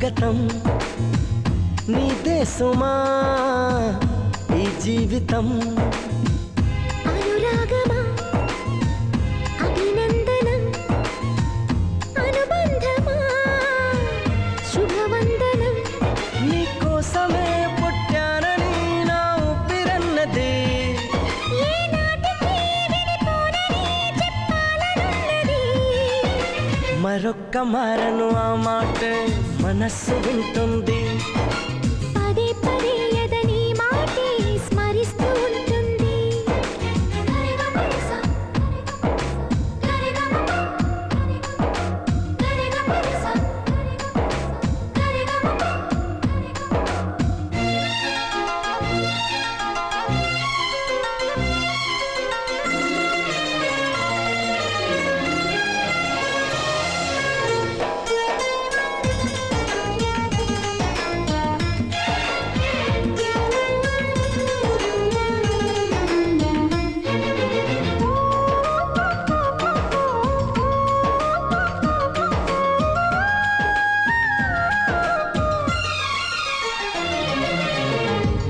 సుస్వాగతం నీదే సుమా ఈ జీవితం అనురాగమా అభినందనం అనుబంధమా శుభవందనం నీకోసమే పుట్టానని నా ఊపిరన్నది ఏనాటికి విడిపోనని చెప్పాలనున్నది మరొక్క మారను ఆ మాట మనస్సు వింటుంది పదే పదే ఎదని మాటే స్మరిస్తూ ఉంటుంది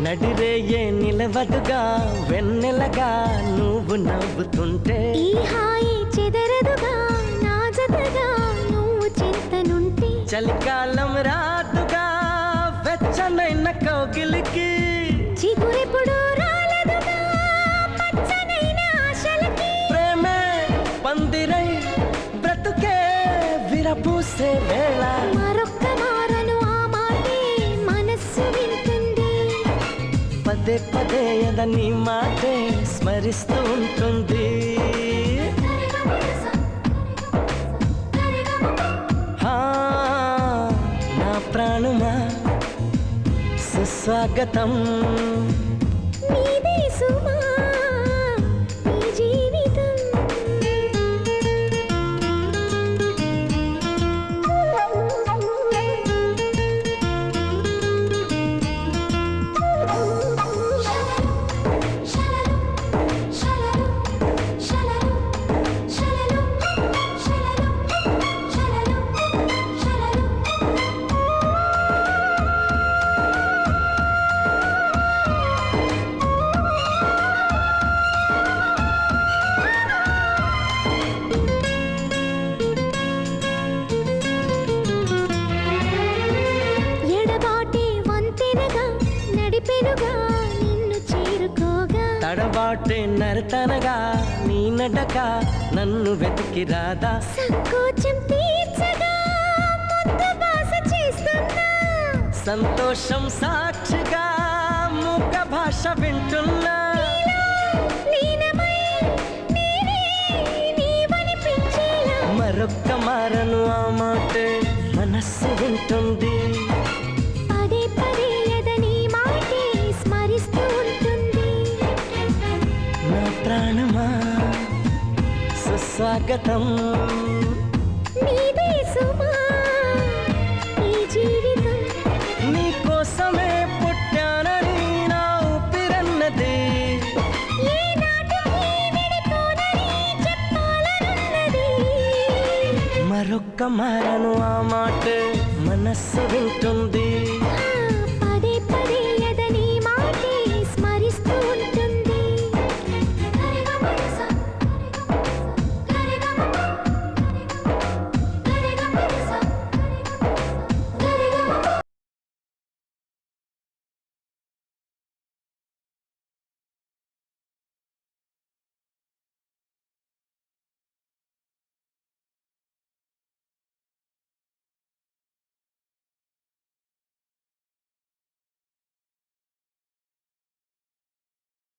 నడిరేయే నిలవదుగా వెన్నెలగా నువ్వు నవ్వుతుంటే ఈ హాయి చెదరదుగా నా జతగా నువ్వు చింతనుంటే చలికాలం రాదుగా వెచ్చనైన కౌగిలికి చిగురెప్పుడు రాలదుగా పచ్చనైన ఆశలకి ప్రేమే పందిరై బ్రతుకే విరపూసే వేళ మరొక్క మారను ఆ మాటే మనస్సు వింటుంది పదే పదే ఎదని మాటే స్మరిస్తూ ఉంటుంది హా, నా ప్రాణమా సుస్వాగతం నీదే సుమా ఈ జీవితం ఎడబాటే వంతెనగా నడిపెనుగా నిన్ను చేరుకోగా తడబాటే నరతనగా నీ నడక నన్ను వెతికి రాదా సంకోచం తీర్చగా ముద్ద భాష చేస్తున్నా సంతోషం సాక్షిగా మూక భాష వింటున్నా లీనమై నేనే నీవనిపించేలా మరొక్క మారను ఆ మాట మనస్సు వింటుంది పదే పదే ఎదని మాటే స్మరిస్తూ ఉంటుంది నా ప్రాణమా సుస్వాగతం నీదే సుమా ఈ జీవితం నీకోసమే పుట్టానని నా ఊపిరన్నది ఏనాటికి విడిపోనని చెప్పాలనున్నది మరొక్క మారను ఆ మాట మనస్సు వింటుంది